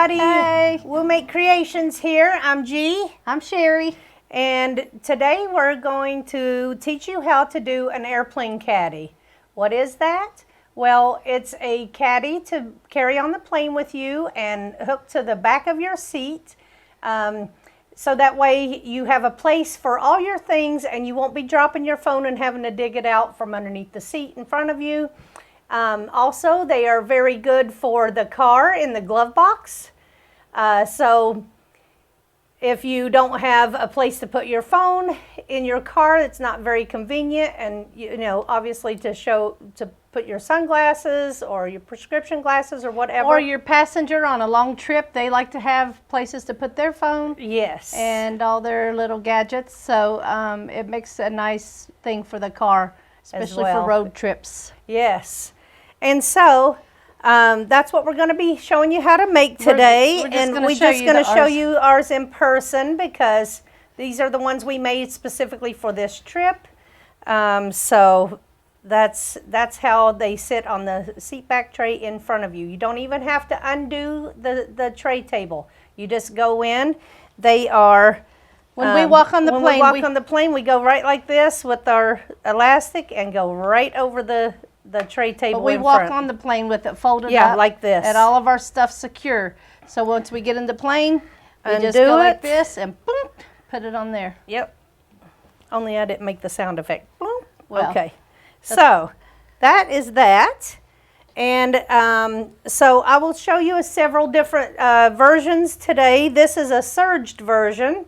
everybody. Hey. We'll Make Creations here. I'm G. I'm Sherry. And today we're going to teach you how to do an airplane caddy. What is that? Well, it's a caddy to carry on the plane with you and hook to the back of your seat. So that way you have a place for all your things and you won't be dropping your phone and having to dig it out from underneath the seat in front of you. Also, they are very good for the car in the glove box. So if you don't have a place to put your phone in your car, it's not very convenient, and obviously to put your sunglasses or your prescription glasses or whatever. Or your passenger on a long trip, they like to have places to put their phone. Yes. And all their little gadgets. So it makes a nice thing for the car, especially for road trips. Yes. And so that's what we're going to be showing you how to make today. We're just going to show you ours in person because these are the ones we made specifically for this trip. So that's how they sit on the seat back tray in front of you. You don't even have to undo the tray table. You just go in. They are... When we walk on the plane, we go right like this with our elastic and go right over the tray table. But we walk on the plane with it folded up. Yeah, like this. And all of our stuff secure. So once we get in the plane, we undo just go it like this and boom, put it on there. Yep. Only I didn't make the sound effect. Boom. Well, okay. So that is that. And so I will show you several different versions today. This is a surged version.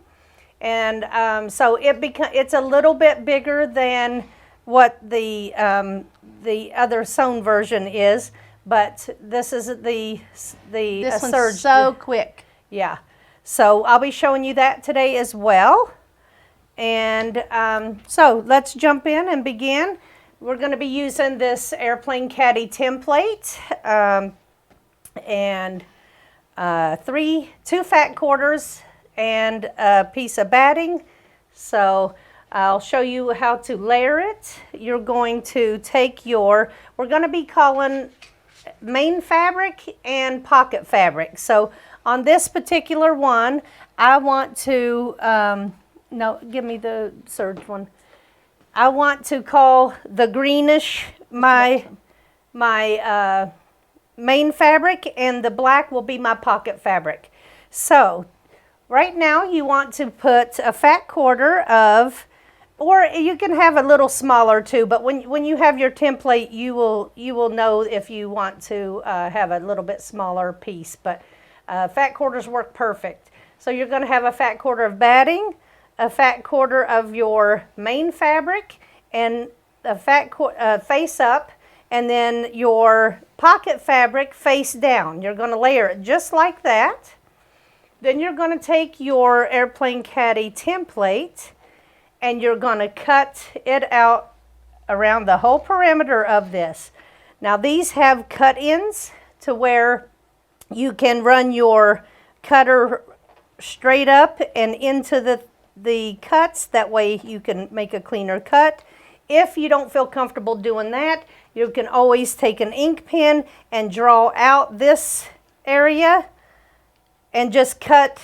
And so it's a little bit bigger than what the other sewn version is, but this is this surged. one's so quick. Yeah. So I'll be showing you that today as well. And so let's jump in and begin. We're going to be using this airplane caddy template and 2 fat quarters and a piece of batting. So I'll show you how to layer it. You're going to take we're going to be calling main fabric and pocket fabric. So on this particular one, I want to, no, give me the serge one. I want to call the greenish my main fabric, and the black will be my pocket fabric. So right now you want to put a fat quarter of, or you can have a little smaller too, but when you have your template, you will know if you want to have a little bit smaller piece, but fat quarters work perfect. So you're going to have a fat quarter of batting, a fat quarter of your main fabric, and a fat face up, and then your pocket fabric face down. You're going to layer it just like that. Then you're going to take your airplane caddy template and you're going to cut it out around the whole perimeter of this. Now these have cut-ins to where you can run your cutter straight up and into the cuts. That way you can make a cleaner cut. If you don't feel comfortable doing that, you can always take an ink pen and draw out this area and just cut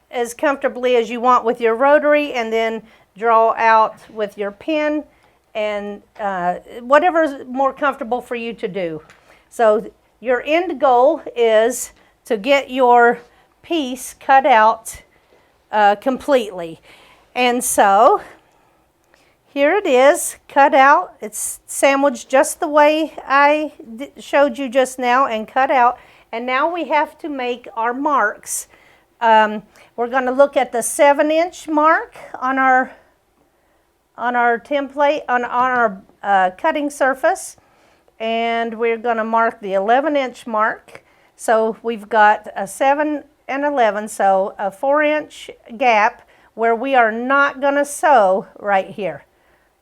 as comfortably as you want with your rotary, and then draw out with your pen, and whatever's more comfortable for you to do. So your end goal is to get your piece cut out completely. And so here it is, cut out. It's sandwiched just the way I showed you just now and cut out. And now we have to make our marks. We're going to look at the 7-inch mark on our template, on our cutting surface, and we're going to mark the 11-inch mark. So we've got a 7 and 11, so a 4-inch gap where we are not going to sew right here.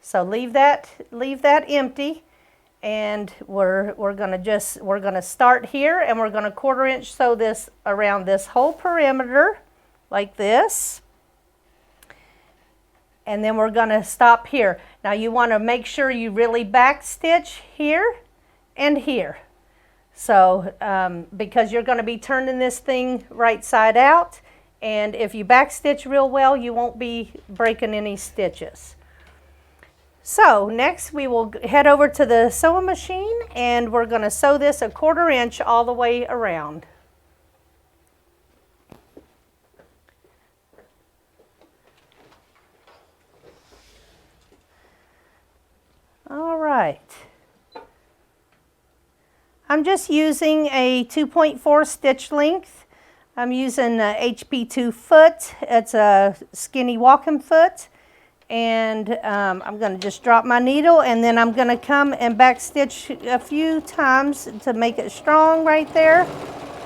So leave that empty, and we're going to start here, and we're going to 1/4 inch sew this around this whole perimeter like this. And then we're going to stop here. Now you want to make sure you really back stitch here and here. So because you're going to be turning this thing right side out, and if you back stitch real well, you won't be breaking any stitches. So next we will head over to the sewing machine, and we're going to sew this 1/4 inch all the way around. All right. I'm just using a 2.4 stitch length. I'm using a HP2 foot. It's a skinny walking foot. And I'm going to just drop my needle, and then I'm going to come and back stitch a few times to make it strong right there.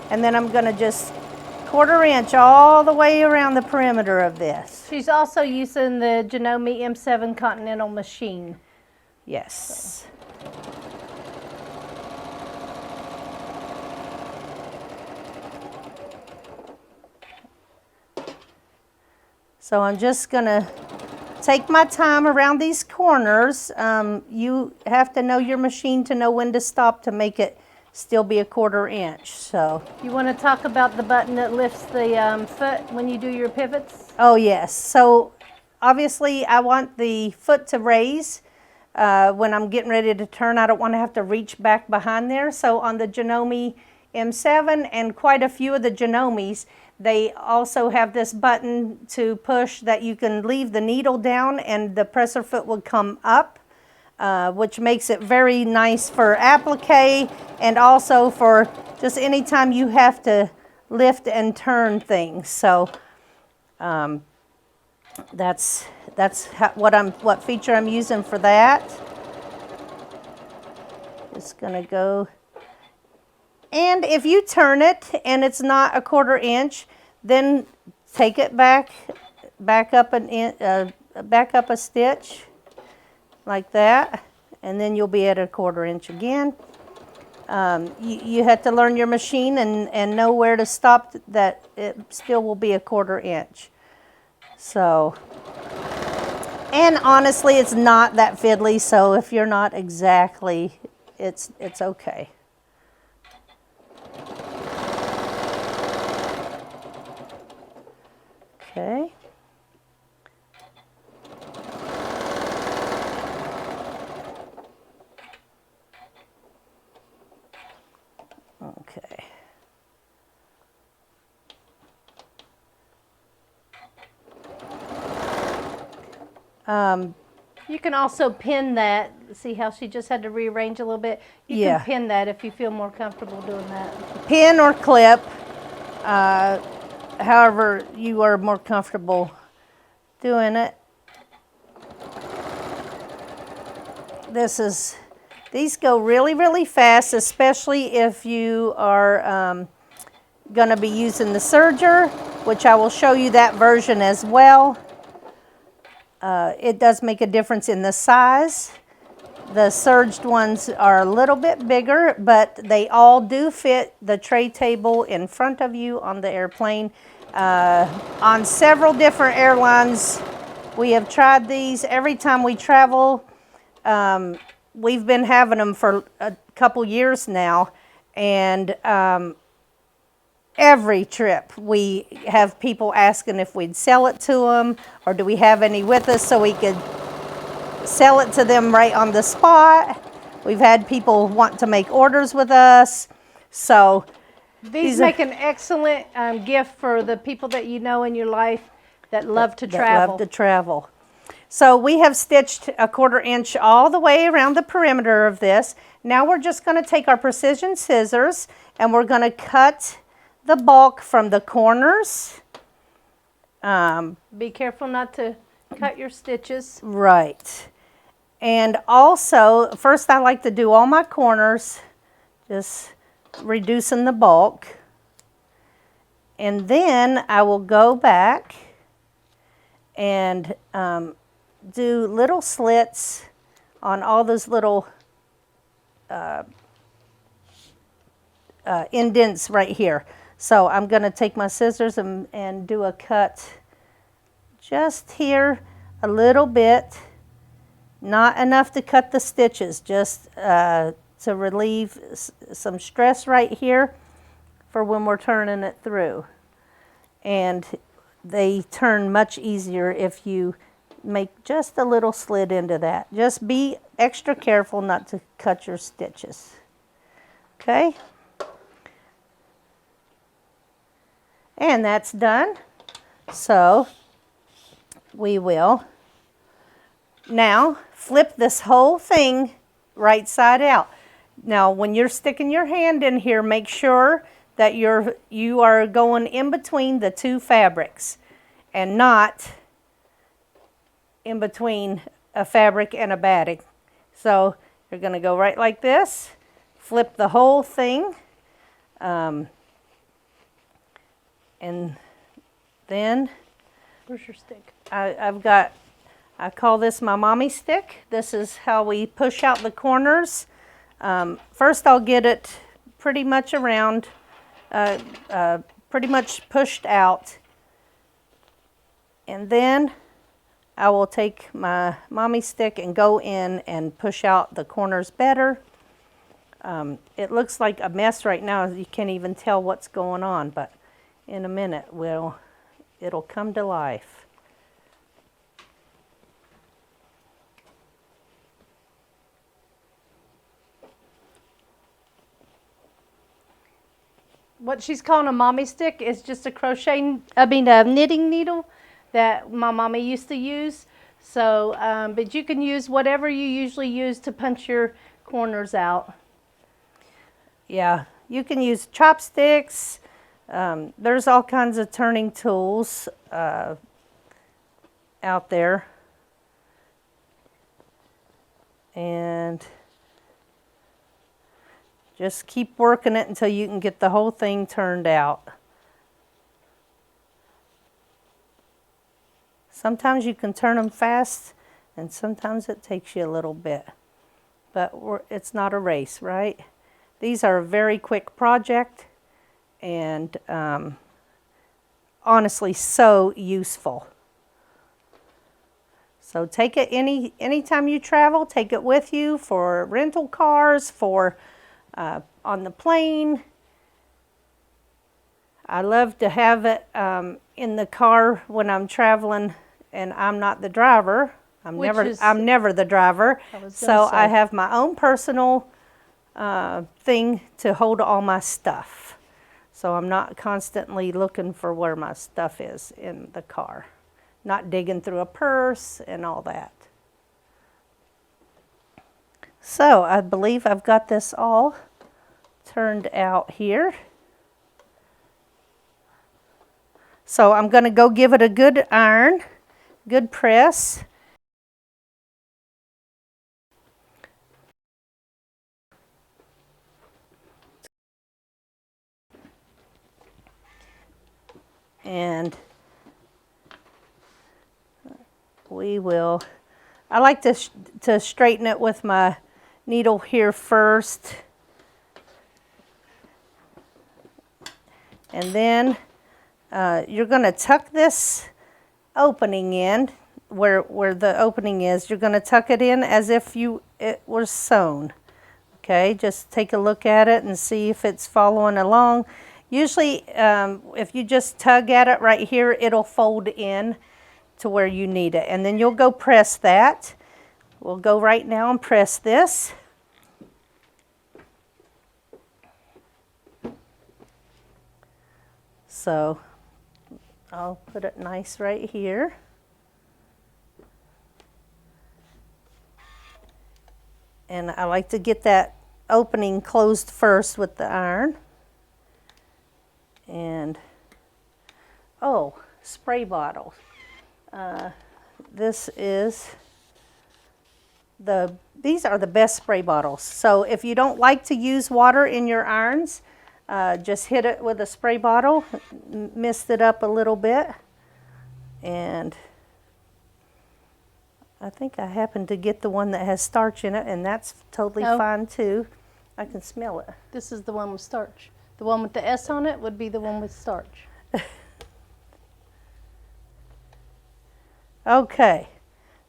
And then I'm going to just 1/4 inch all the way around the perimeter of this. She's also using the Janome M7 Continental machine. Yes. So I'm just going to take my time around these corners. You have to know your machine to know when to stop to make it still be 1/4 inch. So You want to talk about the button that lifts the foot when you do your pivots? oh yes, so obviously I want the foot to raise when I'm getting ready to turn. I don't want to have to reach back behind there. So on the Janome M7 and quite a few of the Janomes, they also have this button to push that you can leave the needle down and the presser foot will come up, which makes it very nice for applique and also for just anytime you have to lift and turn things. So that's what feature I'm using for that. Just gonna go. And if you turn it and it's not 1/4 inch, then take it back up a stitch like that, and then you'll be at 1/4 inch again. You have to learn your machine and know where to stop that it still will be 1/4 inch. So, and honestly, it's not that fiddly. So if you're not exactly, it's okay. Okay. Okay. You can also pin that. See how she just had to rearrange a little bit? You Yeah. can pin that if you feel more comfortable doing that. Pin or clip, however you are more comfortable doing it. These go really, really fast, especially if you are going to be using the serger, which I will show you that version as well. It does make a difference in the size. The surged ones are a little bit bigger, but they all do fit the tray table in front of you on the airplane. On several different airlines, we have tried these. Every time we travel, we've been having them for a couple years now, and every trip we have people asking if we'd sell it to them, or do we have any with us so we could sell it to them right on the spot. We've had people want to make orders with us. So these make an excellent gift for the people that you know in your life that love to travel. So we have stitched 1/4 inch all the way around the perimeter of this. Now we're just going to take our precision scissors and we're going to cut the bulk from the corners. Be careful not to cut your stitches. Right. And also, first I like to do all my corners, just reducing the bulk. And then I will go back and do little slits on all those little indents right here. So I'm going to take my scissors and do a cut just here a little bit. Not enough to cut the stitches, just to relieve some stress right here for when we're turning it through. And they turn much easier if you make just a little slit into that. Just be extra careful not to cut your stitches. Okay? And that's done. So we will now flip this whole thing right side out. Now when you're sticking your hand in here, make sure that you are going in between the two fabrics and not in between a fabric and a batting. So you're going to go right like this, flip the whole thing, and then Where's your stick? I call this my mommy stick. This is how we push out the corners. First I'll get it pretty much around, pretty much pushed out. And then I will take my mommy stick and go in and push out the corners better. It looks like a mess right now. You can't even tell what's going on, but in a minute it'll come to life. What she's calling a mommy stick is just a knitting needle that my mommy used to use. So, but you can use whatever you usually use to punch your corners out. Yeah, you can use chopsticks. There's all kinds of turning tools out there. And just keep working it until you can get the whole thing turned out. Sometimes you can turn them fast, and sometimes it takes you a little bit. But it's not a race, right? These are a very quick project, and honestly, so useful. So take it anytime you travel, take it with you for rental cars, for on the plane. I love to have it in the car when I'm traveling and I'm not the driver. I'm never the driver. So I have my own personal thing to hold all my stuff. So I'm not constantly looking for where my stuff is in the car. Not digging through a purse and all that. So I believe I've got this all turned out here. So I'm going to go give it a good iron, good press. And we will, I like to straighten it with my needle here first. And then you're going to tuck this opening in, where the opening is. You're going to tuck it in as if it was sewn. Okay, just take a look at it and see if it's following along. Usually, if you just tug at it right here, it'll fold in to where you need it. And then you'll go press that. We'll go right now and press this. So I'll put it nice right here. And I like to get that opening closed first with the iron. And, oh, spray bottle. These are the best spray bottles. So if you don't like to use water in your irons, just hit it with a spray bottle, mist it up a little bit, and I think I happened to get the one that has starch in it, and that's totally fine too. I can smell it. This is the one with starch. The one with the S on it would be the one with starch. Okay,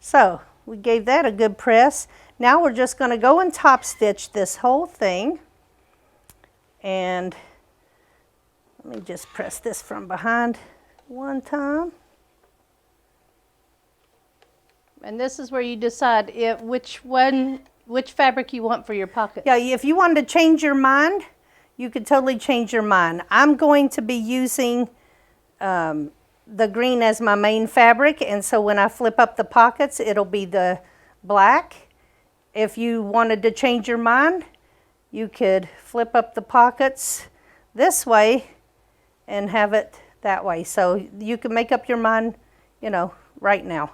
so we gave that a good press. Now we're just going to go and top stitch this whole thing. And let me just press this from behind one time. And this is where you decide which fabric you want for your pockets. Yeah, if you wanted to change your mind, you could totally change your mind. I'm going to be using the green as my main fabric, and so when I flip up the pockets, it'll be the black. If you wanted to change your mind, you could flip up the pockets this way and have it that way. So you can make up your mind, you know, right now.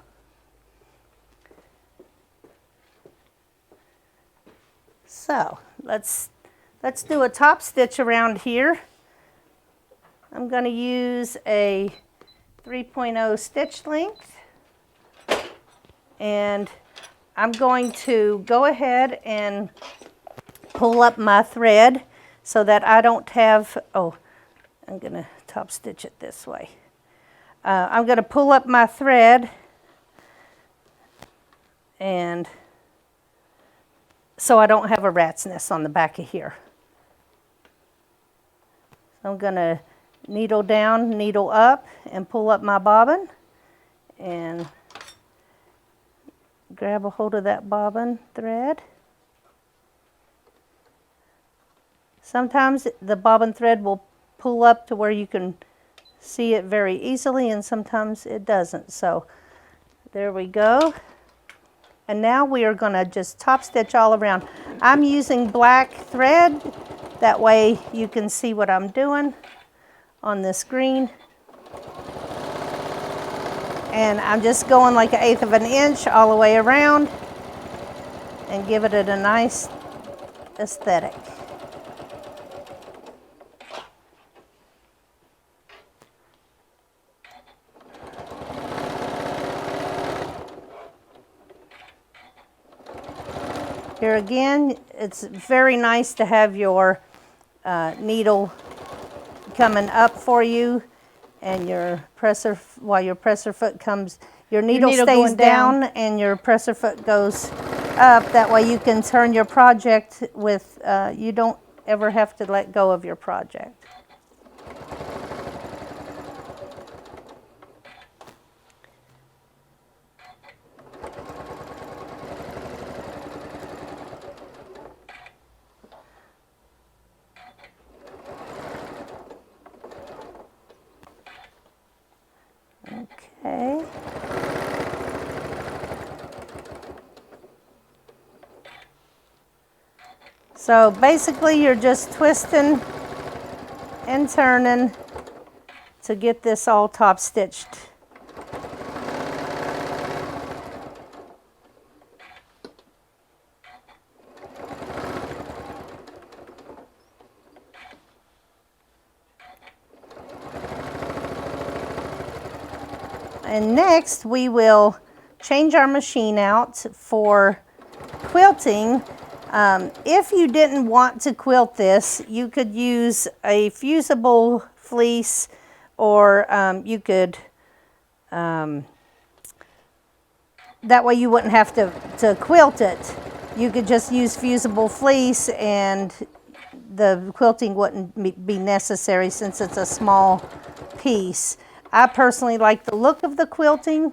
So let's do a top stitch around here. I'm going to use a 3.0 stitch length, and I'm going to go ahead and pull up my thread so that I don't have, oh, I'm going to top stitch it this way. I'm going to pull up my thread, and so I don't have a rat's nest on the back of here. So I'm going to needle down, needle up, and pull up my bobbin, and grab a hold of that bobbin thread. Sometimes the bobbin thread will pull up to where you can see it very easily, and sometimes it doesn't. So there we go. And now we are going to just top stitch all around. I'm using black thread, that way you can see what I'm doing on this green. And I'm just going like 1/8 of an inch all the way around and give it a nice aesthetic. Here again, it's very nice to have your needle coming up for you, and your presser, while your presser foot comes, your needle stays down and your presser foot goes up. That way you can turn your project with, you don't ever have to let go of your project. Okay. So basically you're just twisting and turning to get this all top stitched. And next we will change our machine out for quilting. If you didn't want to quilt this, you could use a fusible fleece, or you could, that way you wouldn't have to quilt it. You could just use fusible fleece and the quilting wouldn't be necessary since it's a small piece. I personally like the look of the quilting,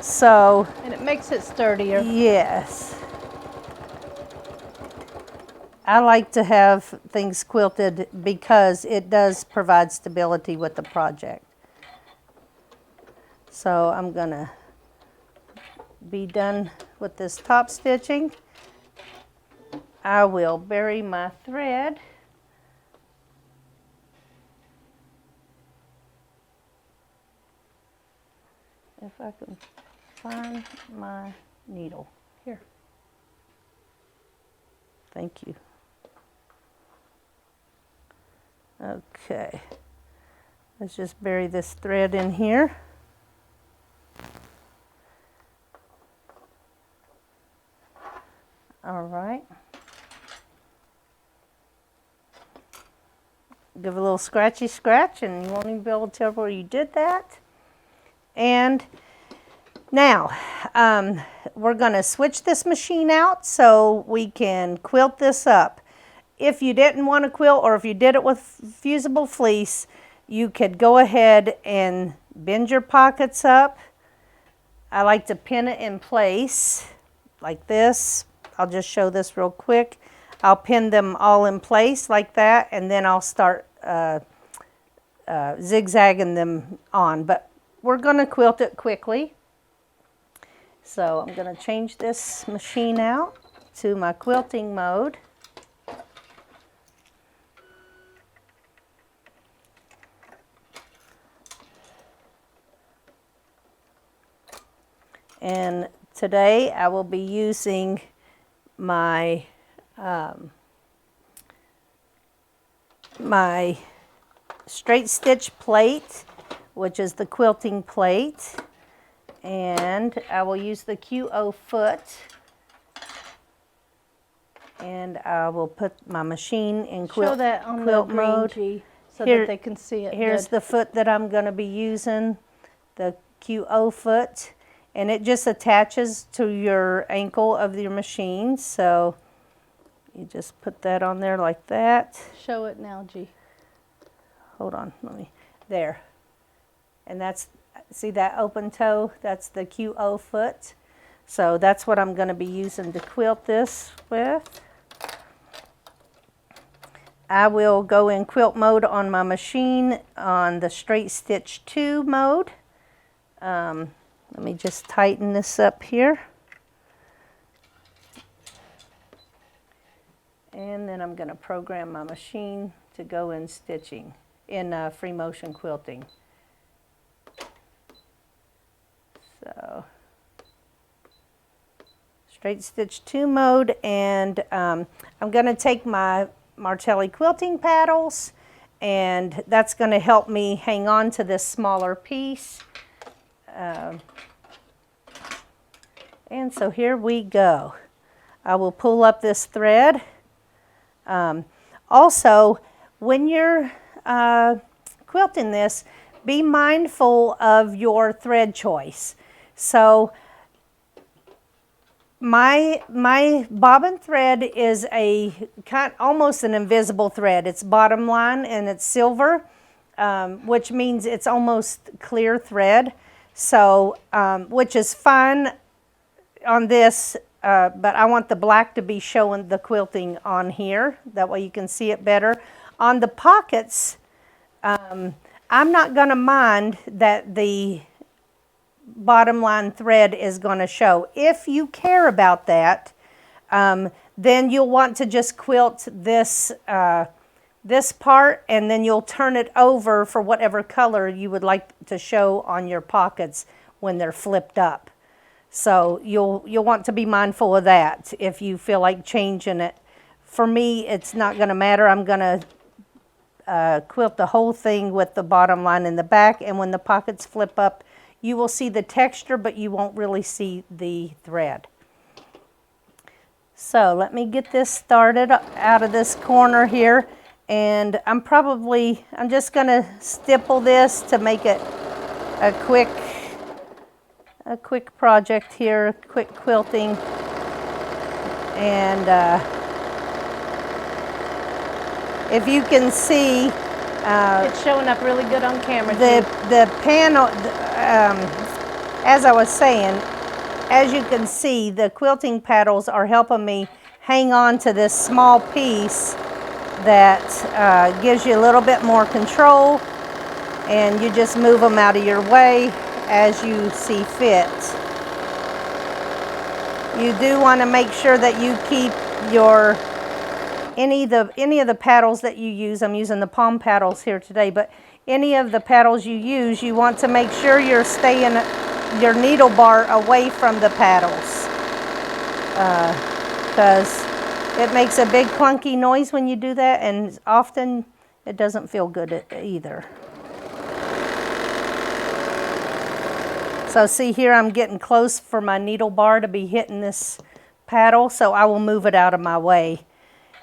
so. And it makes it sturdier. Yes. I like to have things quilted because it does provide stability with the project. So I'm gonna be done with this top stitching. I will bury my thread. If I can find my needle. Here. Thank you. Okay. Let's just bury this thread in here. All right. Give a little scratchy scratch and you won't even be able to tell where you did that. And Now, we're going to switch this machine out so we can quilt this up. If you didn't want to quilt, or if you did it with fusible fleece, you could go ahead and bend your pockets up. I like to pin it in place like this. I'll just show this real quick. I'll pin them all in place like that, and then I'll start zigzagging them on. But we're going to quilt it quickly. So I'm going to change this machine out to my quilting mode. And today I will be using my my straight stitch plate, which is the quilting plate. And I will use the QO foot, and I will put my machine in quilt, Show that on quilt the mode. G so Here- that they can see it. Here's good. the foot that I'm going to be using, the QO foot, and it just attaches to your ankle of your machine. So you just put that on there like that. Show it now, G. Hold on, there. And that's, see that open toe? That's the QO foot. So that's what I'm going to be using to quilt this with. I will go in quilt mode on my machine on the straight stitch 2 mode. Let me just tighten this up here. And then I'm going to program my machine to go in stitching, in free motion quilting. So, straight stitch 2 mode, and I'm going to take my Martelli quilting paddles, and that's going to help me hang on to this smaller piece. And so here we go. I will pull up this thread. Also, when you're quilting this, be mindful of your thread choice. So my bobbin thread is almost an invisible thread. It's bottom line and it's silver, which means it's almost clear thread. So, which is fine on this, but I want the black to be showing the quilting on here. That way you can see it better. On the pockets, I'm not going to mind that the bottom line thread is going to show. If you care about that, then you'll want to just quilt this this part, and then you'll turn it over for whatever color you would like to show on your pockets when they're flipped up. So you'll want to be mindful of that if you feel like changing it. For me, it's not going to matter. I'm going to quilt the whole thing with the bottom line in the back, and when the pockets flip up, you will see the texture, but you won't really see the thread. So let me get this started out of this corner here, and I'm just going to stipple this to make it a quick project here, quick quilting. And if you can see, It's showing up really good on camera. the panel, as I was saying, as you can see, the quilting paddles are helping me hang on to this small piece that gives you a little bit more control, and you just move them out of your way as you see fit. You do want to make sure that you keep your any of the paddles that you use. I'm using the palm paddles here today, but any of the paddles you use, you want to make sure you're staying your needle bar away from the paddles, because it makes a big clunky noise when you do that, and often it doesn't feel good either. So see here, I'm getting close for my needle bar to be hitting this paddle, so I will move it out of my way.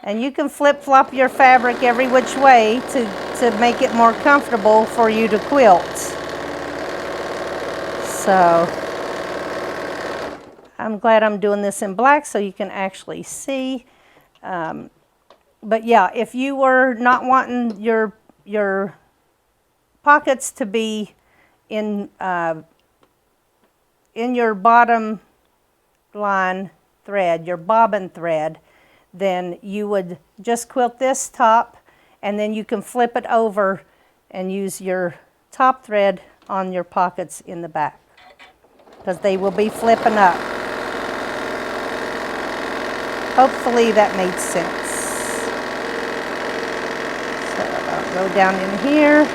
And you can flip-flop your fabric every which way to make it more comfortable for you to quilt. So I'm glad I'm doing this in black so you can actually see. But yeah, if you were not wanting your pockets to be in your bottom line thread, your bobbin thread, then you would just quilt this top, and then you can flip it over and use your top thread on your pockets in the back, because they will be flipping up. Hopefully that made sense. So I'll go down in here.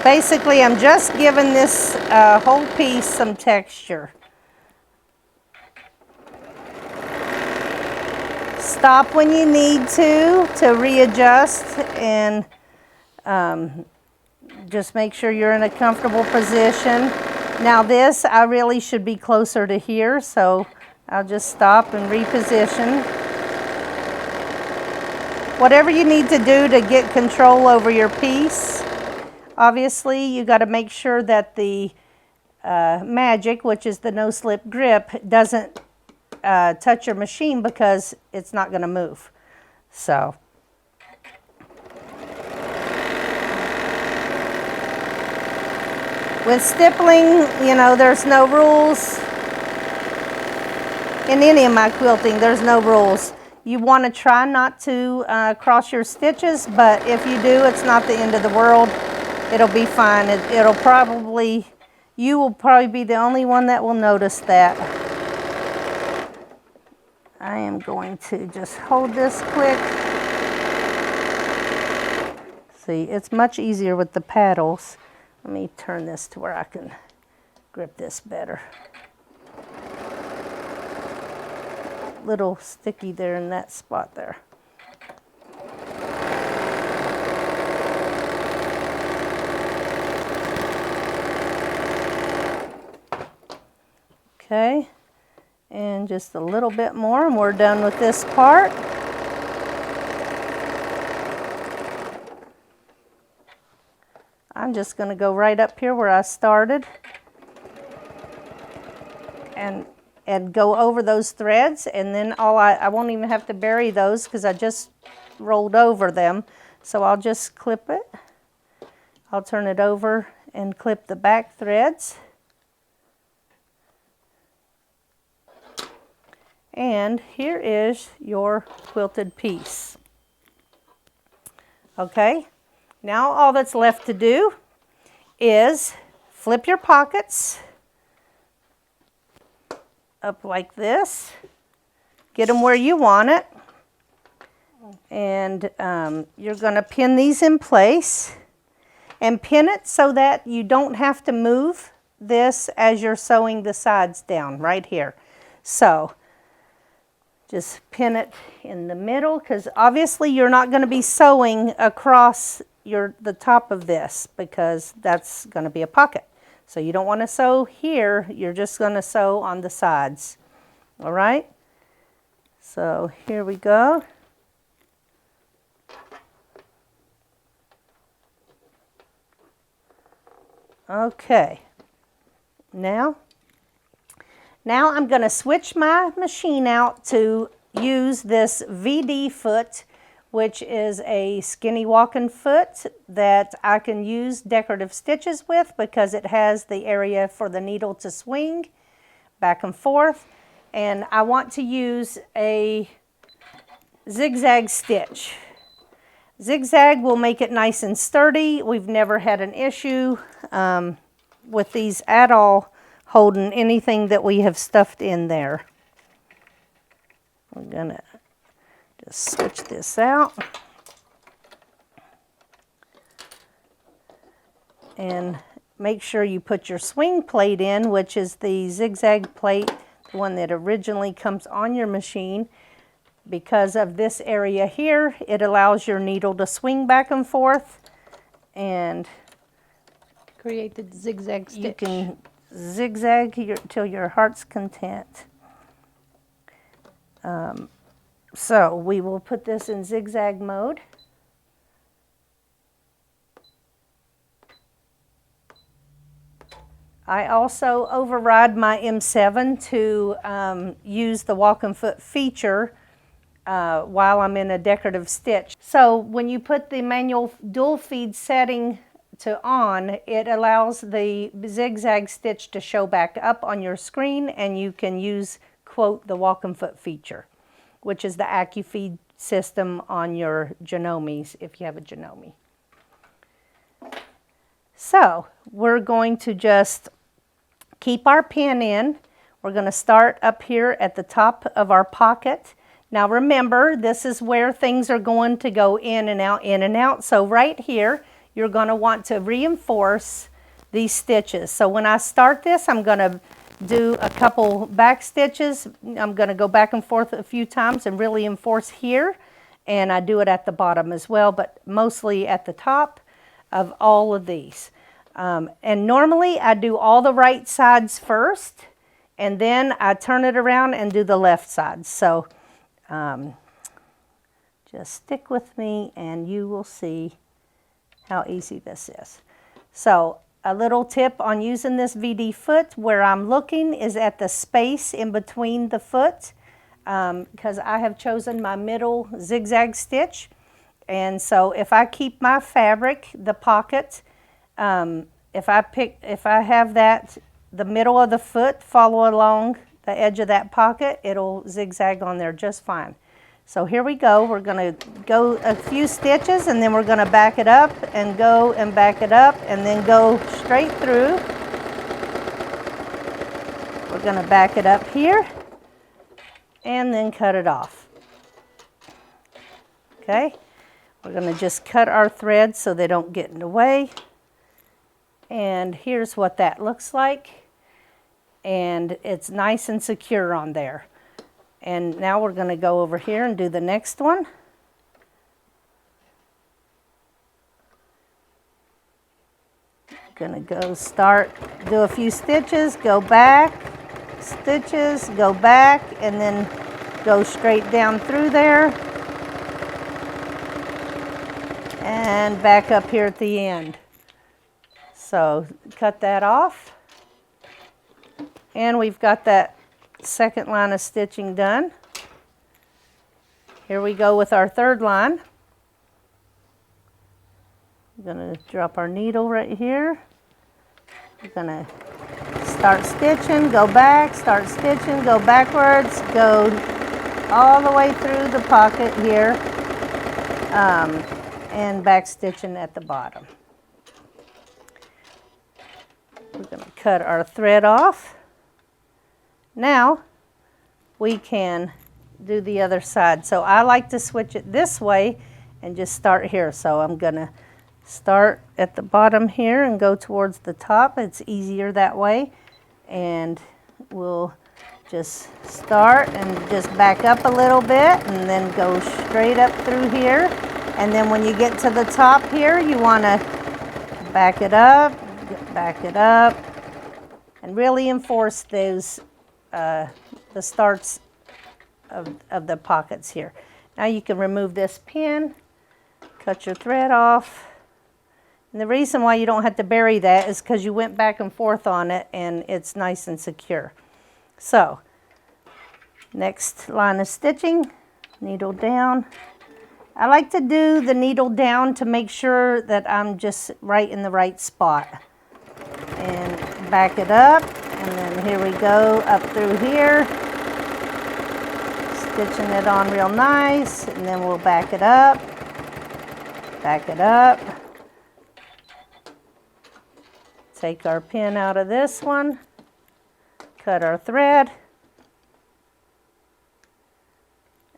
Basically, I'm just giving this whole piece some texture. Stop when you need to readjust, and just make sure you're in a comfortable position. Now this, I really should be closer to here, so I'll just stop and reposition. Whatever you need to do to get control over your piece. Obviously, you got to make sure that the Magic, which is the no-slip grip, doesn't touch your machine, because it's not going to move. So with stippling, you know, there's no rules. In any of my quilting, there's no rules. You want to try not to cross your stitches, but if you do, it's not the end of the world. It'll be fine. It'll probably, you will probably be the only one that will notice that. I am going to just hold this quick. See, it's much easier with the paddles. Let me turn this to where I can grip this better. Little sticky there in that spot there. Okay, and just a little bit more and we're done with this part. I'm just going to go right up here where I started and go over those threads, and then I won't even have to bury those because I just rolled over them. So I'll just clip it. I'll turn it over and clip the back threads. And here is your quilted piece. Okay, now all that's left to do is flip your pockets up like this. Get them where you want it. And you're going to pin these in place. And pin it so that you don't have to move this as you're sewing the sides down right here. So just pin it in the middle, because obviously you're not going to be sewing across the top of this, because that's going to be a pocket. So you don't want to sew here, you're just going to sew on the sides. All right? So here we go. Okay. Now I'm going to switch my machine out to use this VD foot, which is a skinny walking foot that I can use decorative stitches with, because it has the area for the needle to swing back and forth. And I want to use a zigzag stitch. Zigzag will make it nice and sturdy. We've never had an issue with these at all, holding anything that we have stuffed in there. We're gonna just switch this out. And make sure you put your swing plate in, which is the zigzag plate, the one that originally comes on your machine. Because of this area here, it allows your needle to swing back and forth, and Create the zigzag stitch. you can zigzag till your heart's content. So we will put this in zigzag mode. I also override my M7 to use the walking foot feature while I'm in a decorative stitch. So when you put the manual dual feed setting to on, it allows the zigzag stitch to show back up on your screen, and you can use, quote, the walking foot feature, which is the AccuFeed system on your Genomes if you have a Genome. So we're going to just keep our pin in. We're going to start up here at the top of our pocket. Now remember, this is where things are going to go in and out, in and out. So right here, you're going to want to reinforce these stitches. So when I start this, I'm going to do a couple back stitches. I'm going to go back and forth a few times and really reinforce here. And I do it at the bottom as well, but mostly at the top of all of these. And normally I do all the right sides first, and then I turn it around and do the left side. So just stick with me and you will see how easy this is. So a little tip on using this VD foot, where I'm looking is at the space in between the foot, because I have chosen my middle zigzag stitch. And so if I keep my fabric, the pocket, if I have that, the middle of the foot follow along the edge of that pocket, it'll zigzag on there just fine. So here we go. We're going to go a few stitches, and then we're going to back it up and go and back it up and then go straight through. We're going to back it up here and then cut it off. Okay. We're going to just cut our threads so they don't get in the way. And here's what that looks like. And it's nice and secure on there. And now we're going to go over here and do the next one. Going to go start, do a few stitches, go back, stitches, go back, and then go straight down through there. And back up here at the end. So cut that off. And we've got that second line of stitching done. Here we go with our third line. We're going to drop our needle right here. We're going to start stitching, go back, start stitching, go backwards, go all the way through the pocket here, and back stitching at the bottom. We're going to cut our thread off. Now we can do the other side. So I like to switch it this way and just start here. So I'm going to start at the bottom here and go towards the top. It's easier that way. And we'll just start and just back up a little bit and then go straight up through here. And then when you get to the top here, you want to back it up, and really enforce those the starts of the pockets here. Now you can remove this pin, cut your thread off. And the reason why you don't have to bury that is because you went back and forth on it and it's nice and secure. So, next line of stitching, needle down. I like to do the needle down to make sure that I'm just right in the right spot. And back it up, and then here we go up through here. Stitching it on real nice, and then we'll back it up, take our pin out of this one, cut our thread,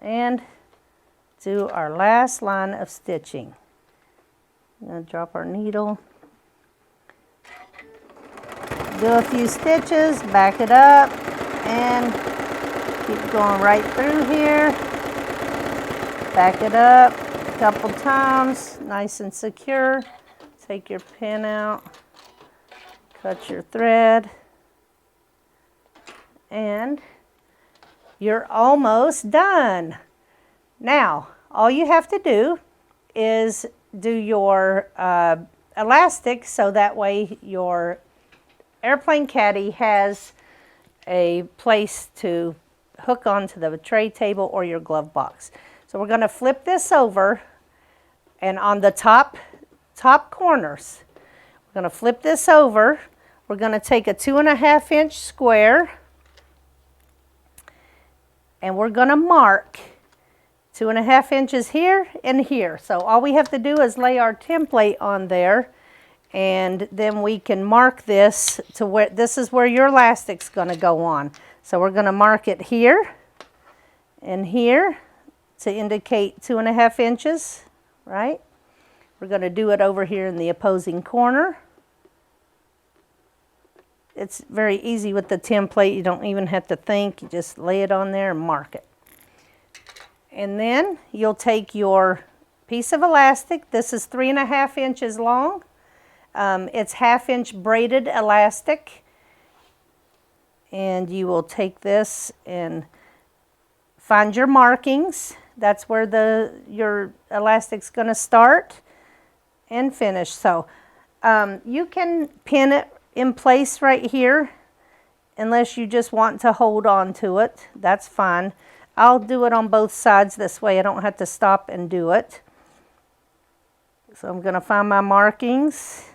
and do our last line of stitching. I'm going to drop our needle, do a few stitches, back it up, and keep going right through here. Back it up a couple times, nice and secure. Take your pin out, cut your thread, and you're almost done. Now, all you have to do is do your elastic so that way your Airplane Caddy has a place to hook onto the tray table or your glove box. So we're going to flip this over, and on the top corners, we're going to flip this over. We're going to take a 2.5 inch square, and we're going to mark 2.5 inches here and here. So all we have to do is lay our template on there, and then we can mark this to where this is where your elastic's going to go on. So we're going to mark it here and here to indicate 2.5 inches, right? We're going to do it over here in the opposing corner. It's very easy with the template. You don't even have to think. You just lay it on there and mark it. And then you'll take your piece of elastic. This is 3.5 inches long. It's 1/2 inch braided elastic. And you will take this and find your markings. That's where your elastic's going to start and finish. So you can pin it in place right here unless you just want to hold on to it. That's fine. I'll do it on both sides, this way I don't have to stop and do it. So I'm going to find my markings.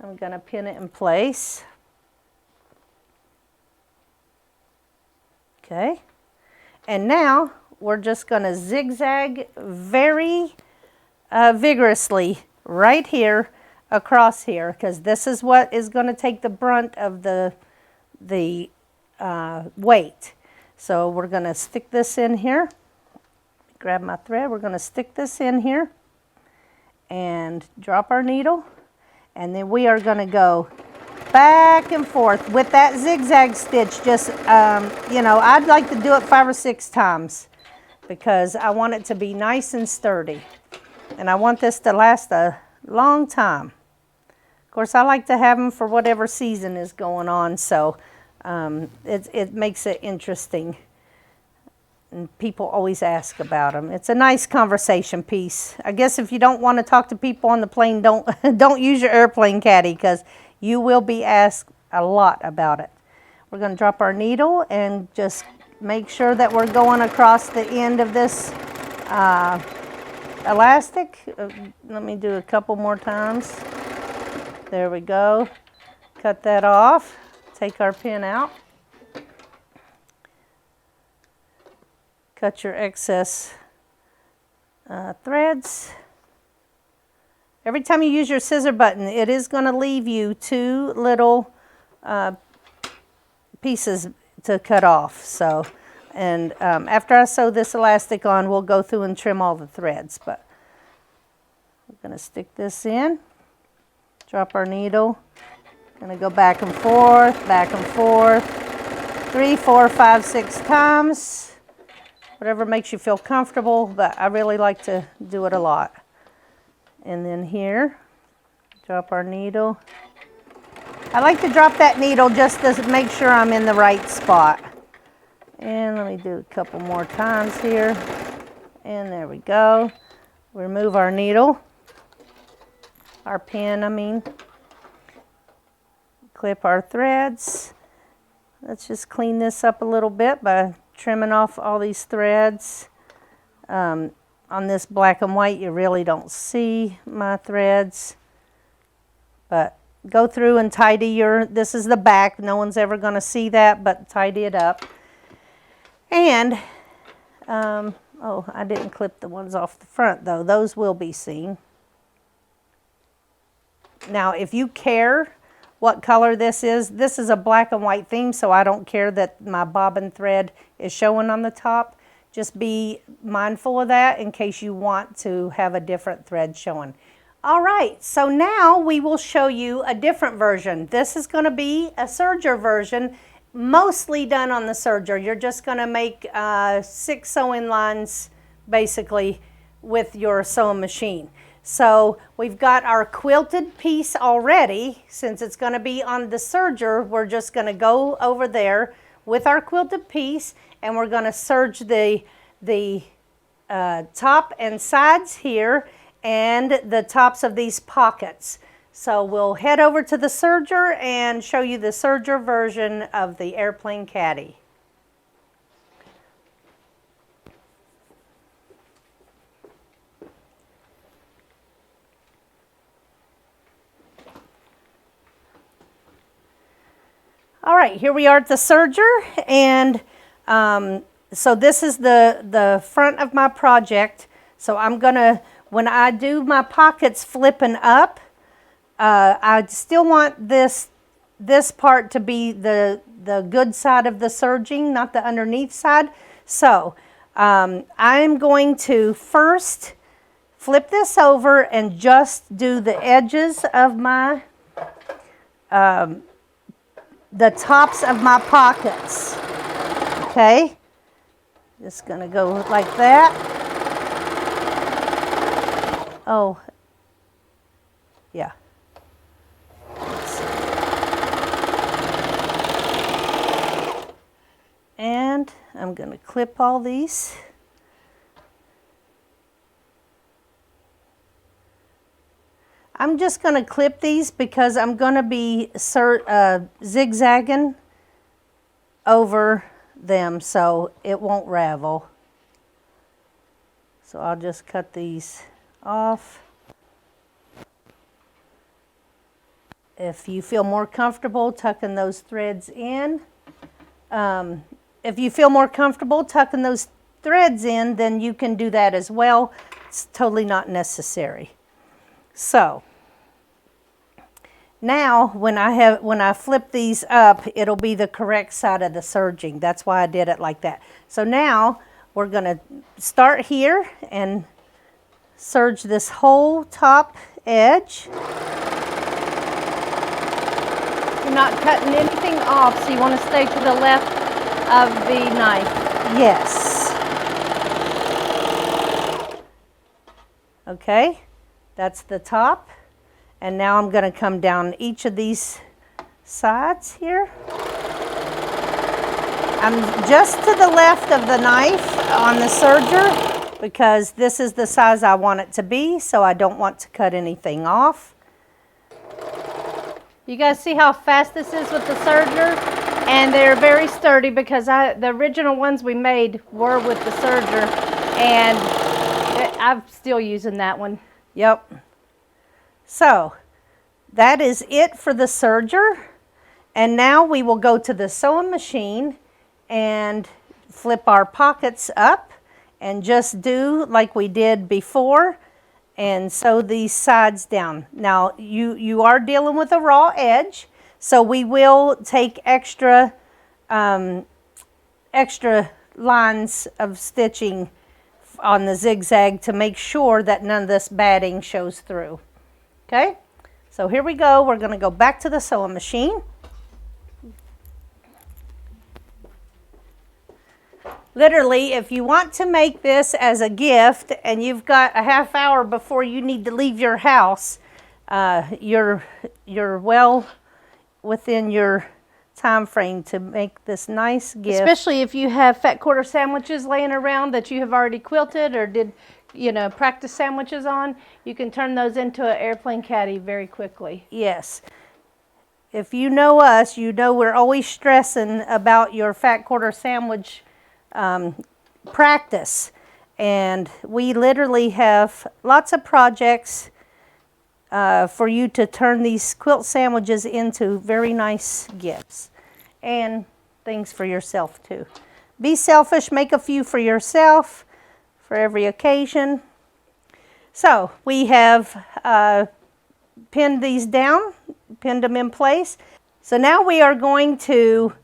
I'm going to pin it in place. Okay. And now we're just going to zigzag very vigorously right here across here, because this is what is going to take the brunt of the weight. So we're going to stick this in here. Grab my thread. We're going to stick this in here and drop our needle. And then we are going to go back and forth with that zigzag stitch. Just, you know, I'd like to do it 5 or 6 times because I want it to be nice and sturdy. And I want this to last a long time. Of course, I like to have them for whatever season is going on, so it makes it interesting. And people always ask about them. It's a nice conversation piece. I guess if you don't want to talk to people on the plane, don't use your Airplane Caddy, because you will be asked a lot about it. We're going to drop our needle and just make sure that we're going across the end of this elastic. Let me do a couple more times. There we go. Cut that off. Take our pin out. Cut your excess threads. Every time you use your scissor button, it is going to leave you 2 little pieces to cut off. So, and after I sew this elastic on, we'll go through and trim all the threads. But we're going to stick this in, drop our needle, going to go back and forth, 3, 4, 5, 6 times. Whatever makes you feel comfortable, but I really like to do it a lot. And then here, drop our needle. I like to drop that needle just to make sure I'm in the right spot. And let me do a couple more times here. And there we go. Remove our needle, our pin, I mean. Clip our threads. Let's just clean this up a little bit by trimming off all these threads. On this black and white, you really don't see my threads, but go through and tidy this is the back. No one's ever going to see that, but tidy it up. And, oh, I didn't clip the ones off the front though. Those will be seen. Now, if you care what color this is a black and white theme, so I don't care that my bobbin thread is showing on the top. Just be mindful of that in case you want to have a different thread showing. All right, so now we will show you a different version. This is going to be a serger version, mostly done on the serger. You're just going to make 6 sewing lines basically with your sewing machine. So we've got our quilted piece already. Since it's going to be on the serger, we're just going to go over there with our quilted piece, and we're going to serge the top and sides here and the tops of these pockets. So we'll head over to the serger and show you the serger version of the airplane caddy. All right, here we are at the serger, and so this is the front of my project. So I'm gonna, when I do my pockets flipping up, I still want this part to be the good side of the serging, not the underneath side. So I'm going to first flip this over and just do the edges of my the tops of my pockets. Okay, just gonna go like that. Oh, yeah. And I'm gonna clip all these. I'm just going to clip these because I'm going to be zigzagging over them so it won't ravel. So I'll just cut these off. If you feel more comfortable tucking those threads in, then you can do that as well. It's totally not necessary. So now when I flip these up, it'll be the correct side of the serging. That's why I did it like that. So now we're going to start here and serge this whole top edge. You're not cutting anything off, so you want to stay to the left of the knife. Yes. Okay. That's the top, and now I'm going to come down each of these sides here. I'm just to the left of the knife on the serger because this is the size I want it to be, so I don't want to cut anything off. You guys see how fast this is with the serger? And they're very sturdy because the original ones we made were with the serger, and I'm still using that one. Yep. So that is it for the serger. And now we will go to the sewing machine and flip our pockets up and just do like we did before and sew these sides down. Now you are dealing with a raw edge, so we will take extra lines of stitching on the zigzag to make sure that none of this batting shows through. Okay, so here we go. We're going to go back to the sewing machine. Literally, if you want to make this as a gift and you've got a half hour before you need to leave your house, you're well within your time frame to make this nice gift. Especially if you have fat quarter sandwiches laying around that you have already quilted or did, practice sandwiches on, you can turn those into an airplane caddy very quickly. Yes. If you know us, you know we're always stressing about your fat quarter sandwich practice. And we literally have lots of projects for you to turn these quilt sandwiches into very nice gifts and things for yourself too. Be selfish, make a few for yourself for every occasion. So we have pinned these down, pinned them in place. So now we are going to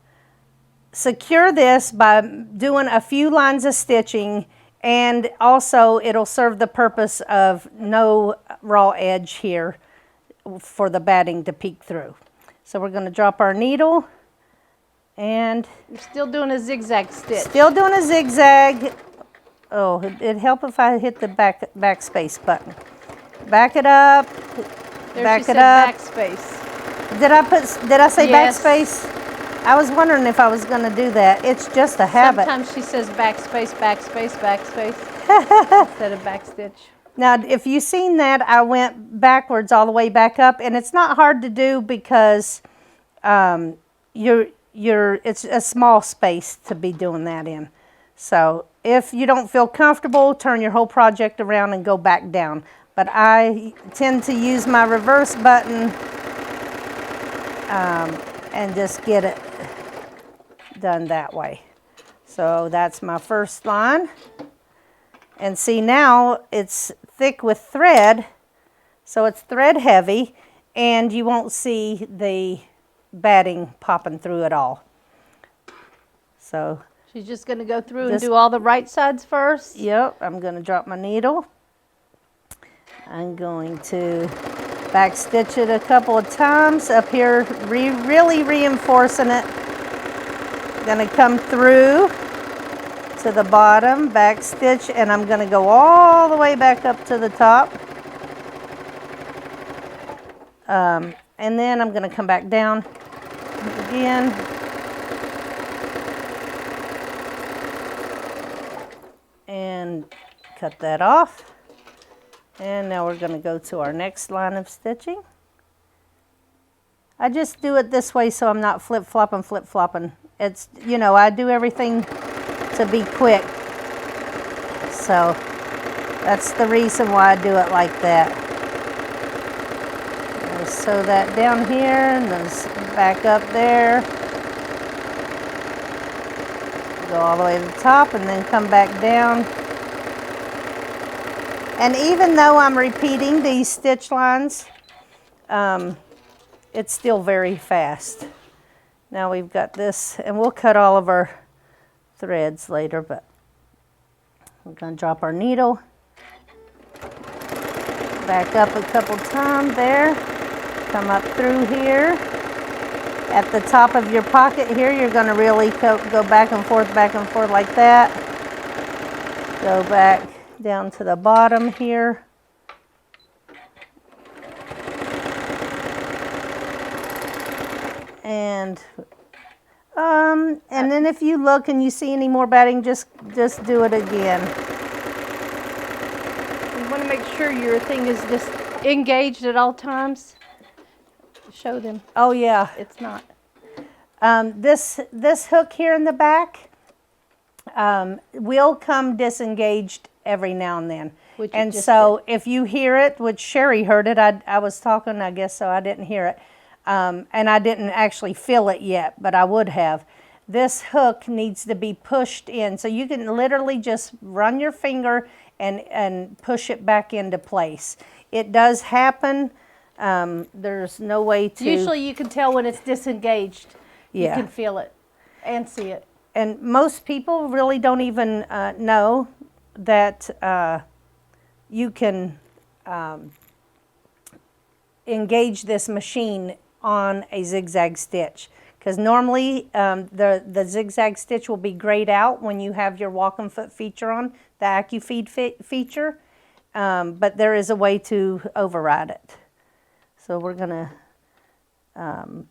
secure this by doing a few lines of stitching, and also it'll serve the purpose of no raw edge here for the batting to peek through. So we're going to drop our needle, and You're still doing a zigzag stitch. still doing a zigzag. Oh, it'd help if I hit the backspace button. Back it up. There back she it said up. backspace. Did I say Yes. backspace? I was wondering if I was going to do that. It's just a habit. Sometimes she says backspace, backspace, backspace instead of backstitch. Now, if you've seen that, I went backwards all the way back up, and it's not hard to do because it's a small space to be doing that in. So if you don't feel comfortable, turn your whole project around and go back down. But I tend to use my reverse button and just get it done that way. So that's my first line. And see, now it's thick with thread, so it's thread heavy, and you won't see the batting popping through at all. So She's just going to go through and do all the right sides first? Yep, I'm going to drop my needle. I'm going to back stitch it a couple of times up here, really reinforcing it. Going to come through to the bottom, back stitch, and I'm going to go all the way back up to the top. And then I'm going to come back down again. And cut that off. And now we're going to go to our next line of stitching. I just do it this way so I'm not flip-flopping. It's, you know, I do everything to be quick. So that's the reason why I do it like that. I'll sew that down here and then back up there. Go all the way to the top and then come back down. And even though I'm repeating these stitch lines, it's still very fast. Now we've got this, and we'll cut all of our threads later, but we're going to drop our needle, back up a couple times there, come up through here. At the top of your pocket here, you're going to really go back and forth like that. Go back down to the bottom here. And then if you look and you see any more batting, just do it again. You want to make sure your thing is just engaged at all times. Show them. Oh yeah, It's not. this hook here in the back will come disengaged every now and then. And so if you hear it, which Sherry heard it, I was talking, I guess, so I didn't hear it. And I didn't actually feel it yet, but I would have. This hook needs to be pushed in. So you can literally just run your finger and push it back into place. It does happen. There's no way to... Usually you can tell when it's disengaged. Yeah. You can feel it and see it. And most people really don't even know that you can engage this machine on a zigzag stitch. Because normally the zigzag stitch will be grayed out when you have your walking foot feature on, the AccuFeed feature. But there is a way to override it. So we're going to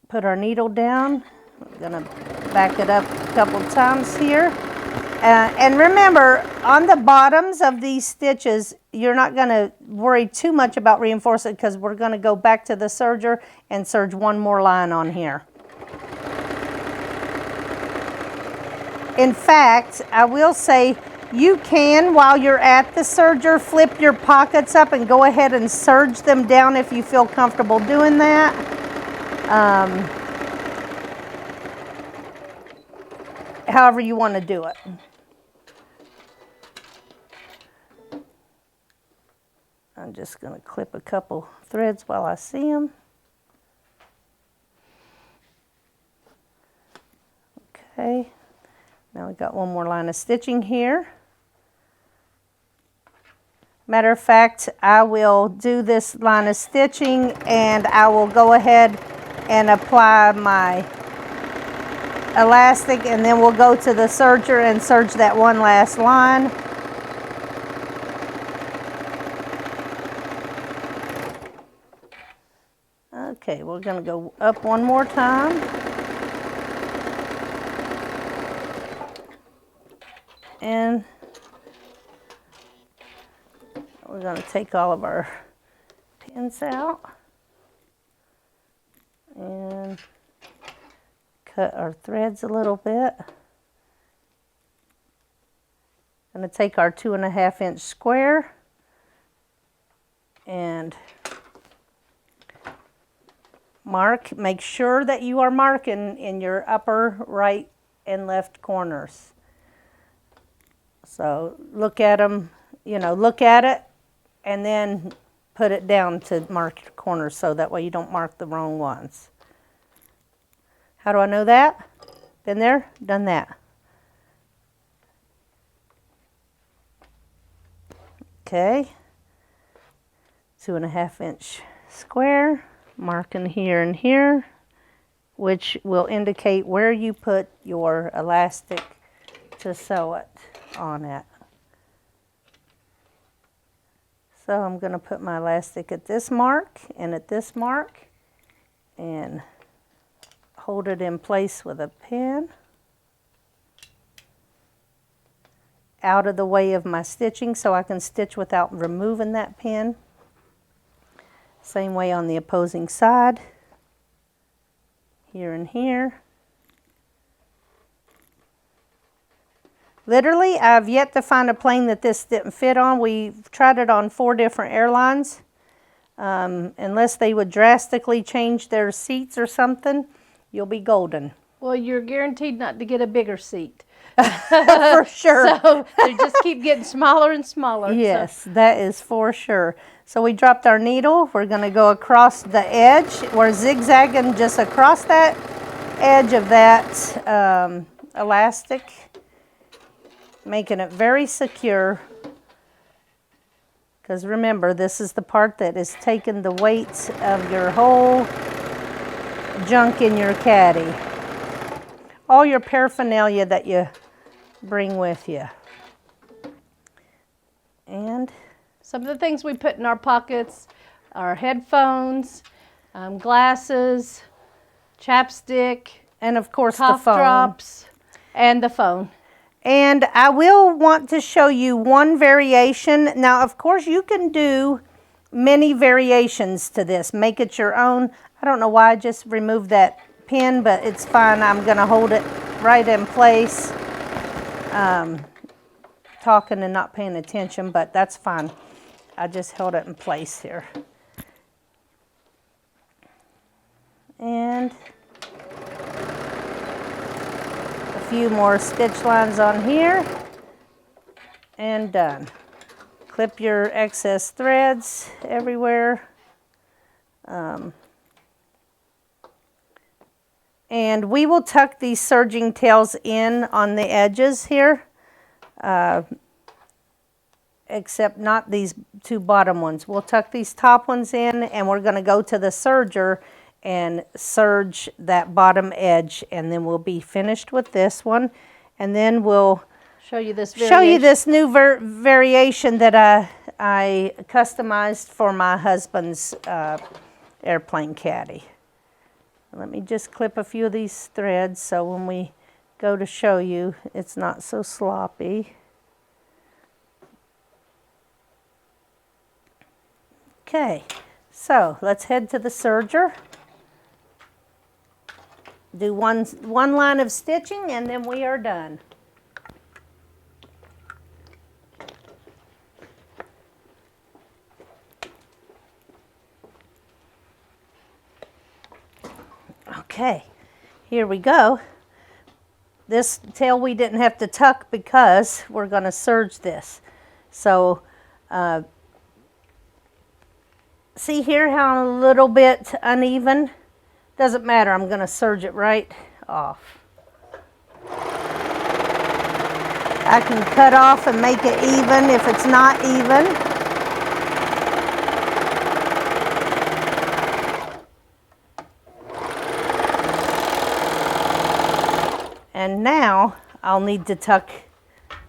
put our needle down. We're going to back it up a couple times here. And remember, on the bottoms of these stitches, you're not going to worry too much about reinforcing because we're going to go back to the serger and serge one more line on here. In fact, I will say you can, while you're at the serger, flip your pockets up and go ahead and serge them down if you feel comfortable doing that. However you want to do it. I'm just going to clip a couple threads while I see them. Okay, now we've got one more line of stitching here. Matter of fact, I will do this line of stitching and I will go ahead and apply my elastic, and then we'll go to the serger and serge that one last line. Okay, we're going to go up one more time. And we're going to take all of our pins out and cut our threads a little bit. Going to take our 2.5 inch square and mark. Make sure that you are marking in your upper right and left corners. So look at them, you know, look at it and then put it down to mark your corners so that way you don't mark the wrong ones. How do I know that? Been there, done that. Okay, 2.5 inch square, marking here and here, which will indicate where you put your elastic to sew it on it. So I'm going to put my elastic at this mark and at this mark and hold it in place with a pin out of the way of my stitching so I can stitch without removing that pin. Same way on the opposing side, here and here. Literally, I've yet to find a plane that this didn't fit on. We've tried it on 4 different airlines. Unless they would drastically change their seats or something, you'll be golden. Well, you're guaranteed not to get a bigger seat. For sure. So they just keep getting smaller and smaller. Yes, that is for sure. So we dropped our needle. We're going to go across the edge. We're zigzagging just across that edge of that elastic, making it very secure. Because remember, this is the part that is taking the weight of your whole junk in your caddy. All your paraphernalia that you bring with you. And some of the things we put in our pockets are headphones, glasses, chapstick, and of course the cough phone. drops, and the phone. And I will want to show you one variation. Now, of course, you can do many variations to this. Make it your own. I don't know why I just removed that pin, but it's fine. I'm going to hold it right in place. Talking and not paying attention, but that's fine. I just held it in place here. And a few more stitch lines on here. And done. Clip your excess threads everywhere. And we will tuck these serging tails in on the edges here, except not these 2 bottom ones. We'll tuck these top ones in, and we're going to go to the serger and serge that bottom edge, and then we'll be finished with this one. And then we'll show you this new variation that I customized for my husband's airplane caddy. Let me just clip a few of these threads so when we go to show you, it's not so sloppy. Okay, so let's head to the serger. Do one line of stitching and then we are done. Okay, here we go. This tail we didn't have to tuck because we're going to serge this. So, see here how a little bit uneven? Doesn't matter, I'm going to serge it right off. I can cut off and make it even if it's not even. And now I'll need to tuck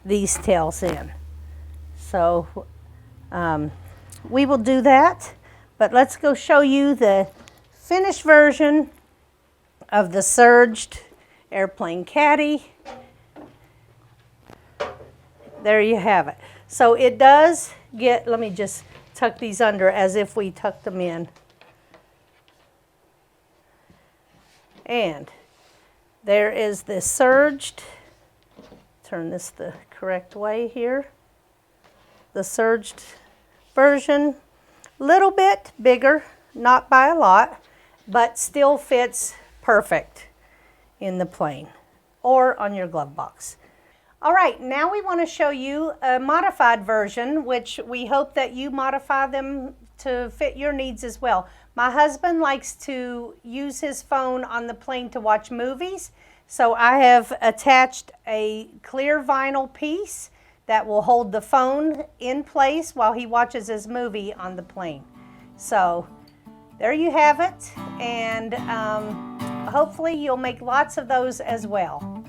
these tails in. So we will do that, but let's go show you the finished version of the serged airplane caddy. There you have it. So it does let me just tuck these under as if we tucked them in. And there is this surged, turn this the correct way here, the surged version, little bit bigger, not by a lot, but still fits perfect in the plain or on your glove box. All right, now we want to show you a modified version, which we hope that you modify them to fit your needs as well. My husband likes to use his phone on the plane to watch movies, so I have attached a clear vinyl piece that will hold the phone in place while he watches his movie on the plane. So there you have it, and hopefully you'll make lots of those as well.